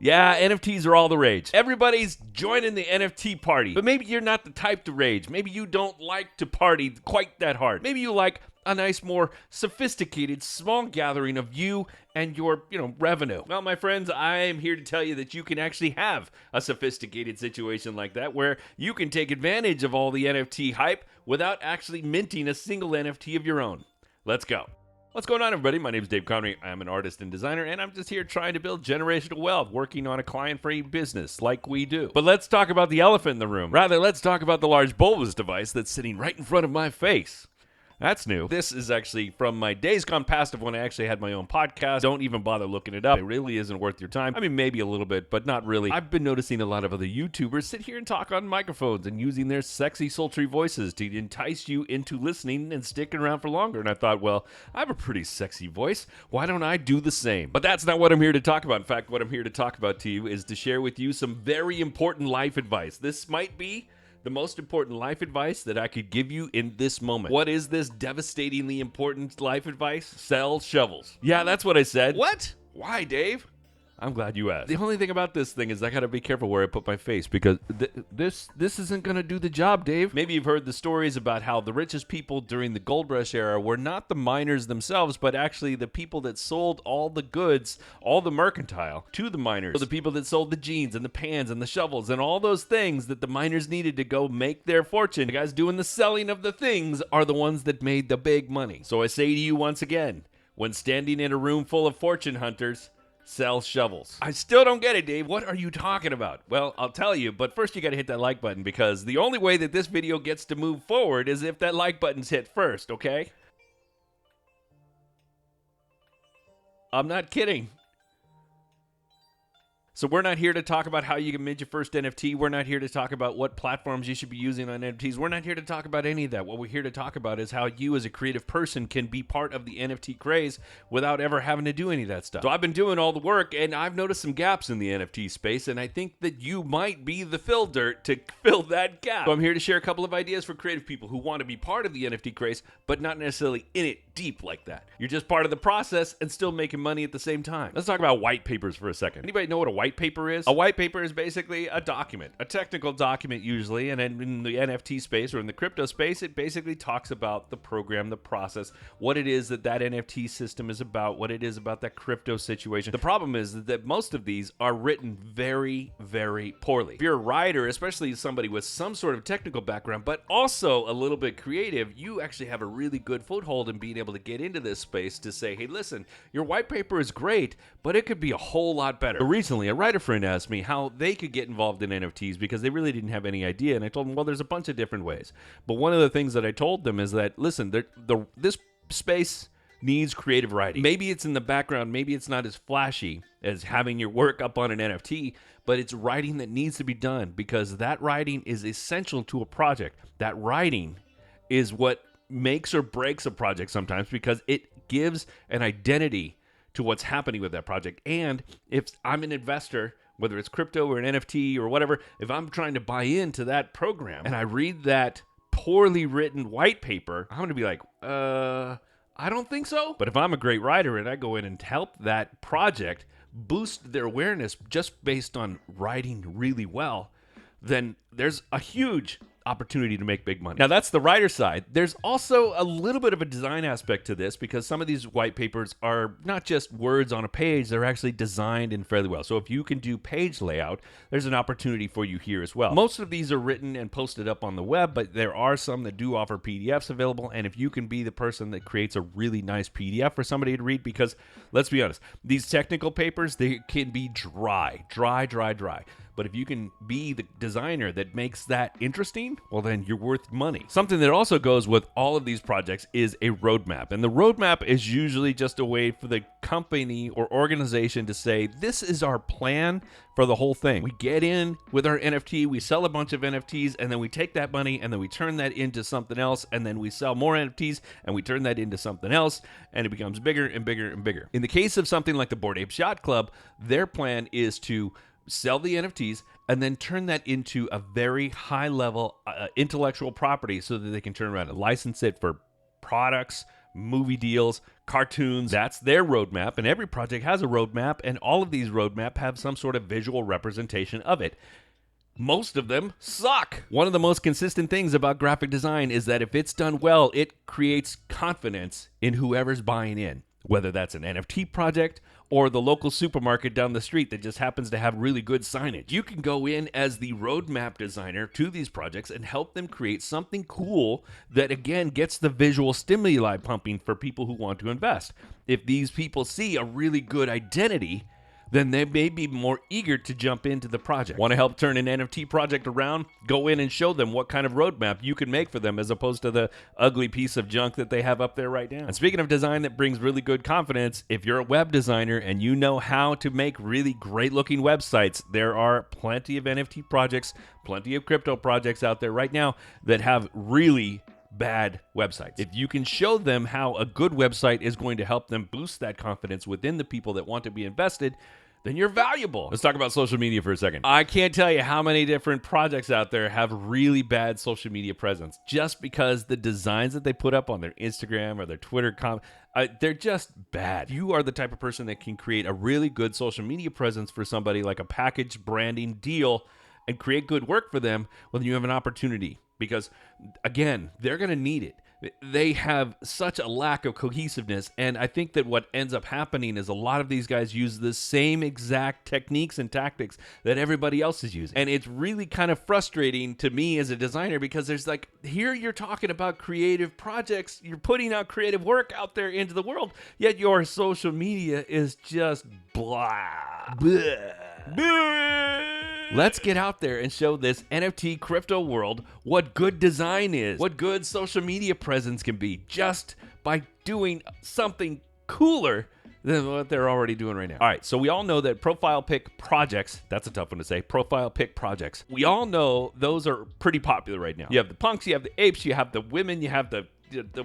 Yeah, NFTs are all the rage. Everybody's joining the NFT party. But maybe you're not the type to rage. Maybe you don't like to party quite that hard. Maybe you like a nice, more sophisticated, small gathering of you and your, revenue. Well, my friends, I am here to tell you that you can actually have a sophisticated situation like that where you can take advantage of all the NFT hype without actually minting a single NFT of your own. Let's go. What's going on, everybody? My name is Dave Connery. I'm an artist and designer, and I'm just here trying to build generational wealth, working on a client-free business like we do. But let's talk about the elephant in the room. Rather, let's talk about the large bulbous device that's sitting right in front of my face. That's new. This is actually from my days gone past of when I actually had my own podcast. Don't even bother looking it up. It really isn't worth your time. I mean, maybe a little bit, but not really. I've been noticing a lot of other YouTubers sit here and talk on microphones and using their sexy, sultry voices to entice you into listening and sticking around for longer. And I thought, well, I have a pretty sexy voice. Why don't I do the same? But that's not what I'm here to talk about. In fact, what I'm here to talk about to you is to share with you some very important life advice. This might be the most important life advice that I could give you in this moment. What is this devastatingly important life advice? Sell shovels. Yeah, that's what I said. What? Why, Dave? I'm glad you asked. The only thing about this thing is I gotta be careful where I put my face because this isn't gonna do the job, Dave. Maybe you've heard the stories about how the richest people during the gold rush era were not the miners themselves, but actually the people that sold all the goods, all the mercantile, to the miners. So the people that sold the jeans and the pans and the shovels and all those things that the miners needed to go make their fortune. The guys doing the selling of the things are the ones that made the big money. So I say to you once again, when standing in a room full of fortune hunters, sell shovels. I still don't get it, Dave. What are you talking about? Well, I'll tell you, but first you gotta hit that like button because the only way that this video gets to move forward is if that like button's hit first, okay? I'm not kidding. So we're not here to talk about how you can mint your first NFT. We're not here to talk about what platforms you should be using on NFTs. We're not here to talk about any of that. What we're here to talk about is how you as a creative person can be part of the NFT craze without ever having to do any of that stuff. So I've been doing all the work, and I've noticed some gaps in the NFT space, and I think that you might be the fill dirt to fill that gap. So I'm here to share a couple of ideas for creative people who want to be part of the NFT craze, but not necessarily in it deep like that. You're just part of the process and still making money at the same time. Let's talk about white papers for a second. Anybody know what a white paper is? A white paper is basically a document, a technical document usually, and then in the NFT space or in the crypto space, it basically talks about the program, the process, what it is that NFT system is about, what it is about that crypto situation. The problem is that most of these are written very, very poorly. If you're a writer, especially somebody with some sort of technical background, but also a little bit creative, you actually have a really good foothold in being able to get into this space to say, hey, listen, your white paper is great, but it could be a whole lot better. Recently, a writer friend asked me how they could get involved in NFTs because they really didn't have any idea. And I told them, well, there's a bunch of different ways. But one of the things that I told them is that, listen, this space needs creative writing. Maybe it's in the background. Maybe it's not as flashy as having your work up on an NFT, but it's writing that needs to be done because that writing is essential to a project. That writing is what makes or breaks a project sometimes because it gives an identity to what's happening with that project. And if I'm an investor, whether it's crypto or an NFT or whatever, if I'm trying to buy into that program and I read that poorly written white paper, I'm going to be like, I don't think so. But if I'm a great writer and I go in and help that project boost their awareness just based on writing really well, then there's a huge opportunity to make big money. Now, that's the writer side. There's also a little bit of a design aspect to this because some of these white papers are not just words on a page, they're actually designed in fairly well. So if you can do page layout, there's an opportunity for you here as well. Most of these are written and posted up on the web, but there are some that do offer PDFs available, and if you can be the person that creates a really nice PDF for somebody to read, because let's be honest, these technical papers, they can be dry. But if you can be the designer that makes that interesting, well, then you're worth money. Something that also goes with all of these projects is a roadmap. And the roadmap is usually just a way for the company or organization to say, this is our plan for the whole thing. We get in with our NFT, we sell a bunch of NFTs, and then we take that money and then we turn that into something else, and then we sell more NFTs and we turn that into something else, and it becomes bigger and bigger and bigger. In the case of something like the Bored Apes Yacht Club, their plan is to sell the NFTs and then turn that into a very high level intellectual property so that they can turn around and license it for products, movie deals, cartoons. That's their roadmap, and every project has a roadmap, and all of these roadmap have some sort of visual representation of it. Most of them suck. One of the most consistent things about graphic design is that if it's done well, it creates confidence in whoever's buying in, whether that's an NFT project or the local supermarket down the street that just happens to have really good signage. You can go in as the roadmap designer to these projects and help them create something cool that, again, gets the visual stimuli pumping for people who want to invest. If these people see a really good identity, then they may be more eager to jump into the project. Want to help turn an NFT project around? Go in and show them what kind of roadmap you can make for them as opposed to the ugly piece of junk that they have up there right now. And speaking of design that brings really good confidence, if you're a web designer and you know how to make really great looking websites, there are plenty of NFT projects, plenty of crypto projects out there right now that have really bad websites. If you can show them how a good website is going to help them boost that confidence within the people that want to be invested, then you're valuable. Let's talk about social media for a second. I can't tell you how many different projects out there have really bad social media presence just because the designs that they put up on their Instagram or their Twitter they're just bad. You are the type of person that can create a really good social media presence for somebody, like a package branding deal, and create good work for them when you have an opportunity. Because, again, they're going to need it. They have such a lack of cohesiveness, and I think that what ends up happening is a lot of these guys use the same exact techniques and tactics that everybody else is using. And it's really kind of frustrating to me as a designer because there's like, here you're talking about creative projects, you're putting out creative work out there into the world, yet your social media is just blah. Blah. Blah. Let's get out there and show this NFT crypto world what good design is, what good social media presence can be, just by doing something cooler than what they're already doing right now. All right, so we all know that profile pic projects, that's a tough one to say, profile pic projects. We all know those are pretty popular right now. You have the punks, you have the apes, you have the women, you have the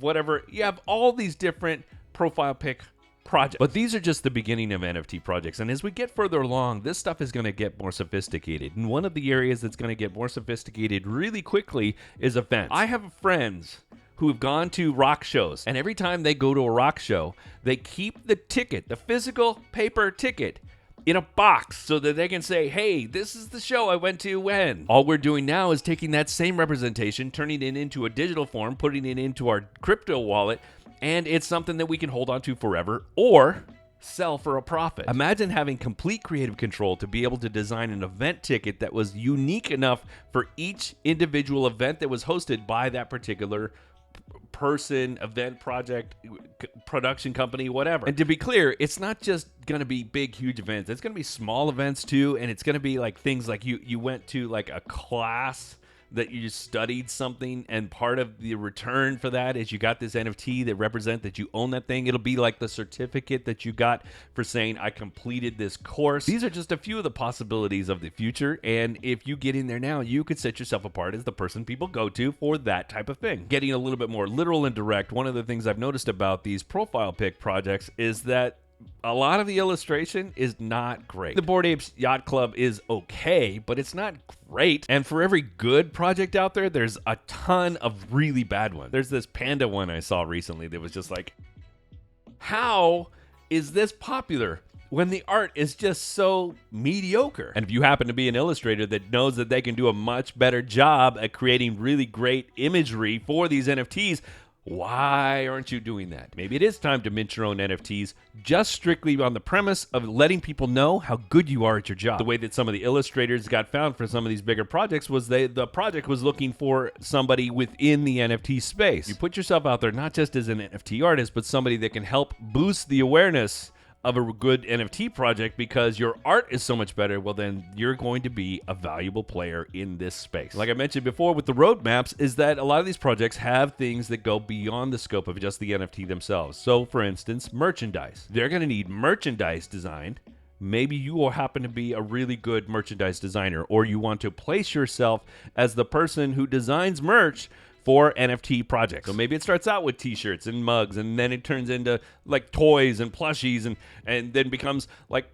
whatever, you have all these different profile pic project. But these are just the beginning of NFT projects, and as we get further along, this stuff is going to get more sophisticated, and one of the areas that's going to get more sophisticated really quickly is events. I have friends who have gone to rock shows, and every time they go to a rock show, they keep the ticket, the physical paper ticket, in a box so that they can say, hey, this is the show I went to when. All we're doing now is taking that same representation, turning it into a digital form, putting it into our crypto wallet, and it's something that we can hold on to forever or sell for a profit. Imagine having complete creative control to be able to design an event ticket that was unique enough for each individual event that was hosted by that particular person, event, project, production company, whatever. And to be clear, it's not just going to be big, huge events. It's going to be small events too, and it's going to be like things like you went to like a class that you studied something, and part of the return for that is you got this NFT that represent that you own that thing. It'll be like the certificate that you got for saying, I completed this course. These are just a few of the possibilities of the future, and if you get in there now, you could set yourself apart as the person people go to for that type of thing. Getting a little bit more literal and direct, one of the things I've noticed about these profile pic projects is that a lot of the illustration is not great. The Bored Apes Yacht Club is okay, but it's not great. And for every good project out there, there's a ton of really bad ones. There's this panda one I saw recently that was just like, how is this popular when the art is just so mediocre? And if you happen to be an illustrator that knows that they can do a much better job at creating really great imagery for these NFTs, why aren't you doing that? Maybe it is time to mint your own NFTs just strictly on the premise of letting people know how good you are at your job. The way that some of the illustrators got found for some of these bigger projects was the project was looking for somebody within the NFT space. You put yourself out there not just as an NFT artist, but somebody that can help boost the awareness of a good NFT project because your art is so much better, well then you're going to be a valuable player in this space. Like I mentioned before with the roadmaps, is that a lot of these projects have things that go beyond the scope of just the NFT themselves. So for instance, merchandise. They're going to need merchandise design. Maybe you will happen to be a really good merchandise designer, or you want to place yourself as the person who designs merch for NFT projects. So maybe it starts out with t-shirts and mugs, and then it turns into like toys and plushies, and then becomes like,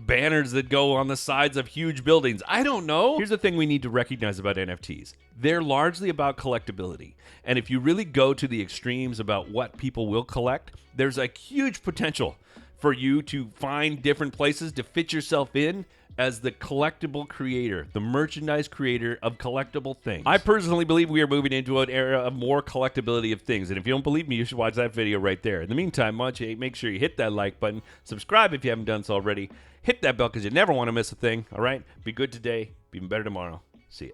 banners that go on the sides of huge buildings. I don't know. Here's the thing we need to recognize about NFTs. They're largely about collectability. And if you really go to the extremes about what people will collect, there's a huge potential for you to find different places to fit yourself in as the collectible creator, the merchandise creator of collectible things. I personally believe we are moving into an era of more collectability of things. And if you don't believe me, you should watch that video right there. In the meantime, why don't you make sure you hit that like button, subscribe if you haven't done so already, hit that bell because you never want to miss a thing, all right? Be good today, be even better tomorrow. See ya.